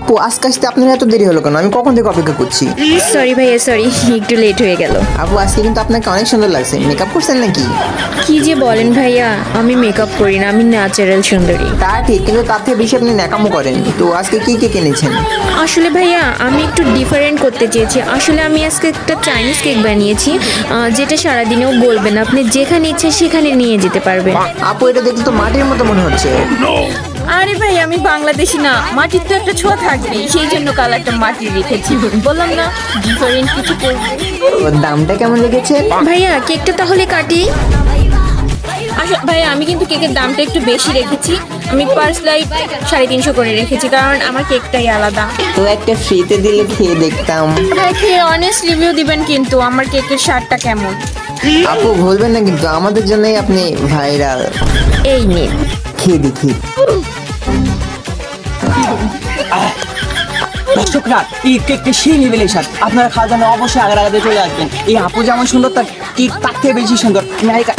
ও আজকে আসতে আপনার এত দেরি হলো কেন? আমি কখন থেকে অপেক্ষা করছি। সরি ভাইয়া, সরি, একটু লেট হয়ে গেল। আপু আজকে কিন্তু আপনাকে অনেক সুন্দর লাগছে। মেকআপ করছেন নাকি? কি যে বলেন ভাইয়া, আমি মেকআপ করি না, আমি ন্যাচারাল সুন্দরী। তা ঠিক, কিন্তু তার থেকে বেশি আপনি ন্যাকামো করেন। তো আজকে কি কেক এনেছেন? আসলে ভাইয়া আমি একটু ডিফারেন্ট করতে চেয়েছি। আসলে আমি আজকে একটা চাইনিজ কেক বানিয়েছি, যেটা সারাদিনেও গলবে না, আপনি যেখানে ইচ্ছে সেখানে নিয়ে যেতে পারবেন। আপু এটা দেখতে তো মাটির মতো মনে হচ্ছে। আরে ভাই, আমি বাংলাদেশি না, মাটির তো একটা ছোঁয়া থাকবে, সেই জন্য কালারটা মাটি রেখেছি। বললাম না ডিফারেন্ট কিছু করবো। ওর দামটা কেমন লেগেছে? ভাইয়া কেকটা তাহলে কাটি। আসলে ভাই আমি কিন্তু কেকের দামটা একটু বেশি রেখেছি। আমি পার স্লাইড 350 করে রেখেছি, কারণ আমার কেকটাই আলাদা। তো একটা ফ্রিতে দিলে খেয়ে দেখতাম। ভাই খেয়ে অনেস্ট রিভিউ দিবেন কিন্তু আমার কেকের স্বাদটা কেমন। আপু বলবেন না কিন্তু, আমাদের জন্যই আপনি ভাইরাল। এই নিন। খেয়ে দেখি। দর্শকরা, এই কেকটা সেই লেভেলের স্বাদ। আপনারা খাওয়ার জন্য অবশ্যই আগের আগে চলে আসবেন। এই আপু যেমন সুন্দর, তার কেক তার থেকে বেশি সুন্দর। নায়িকা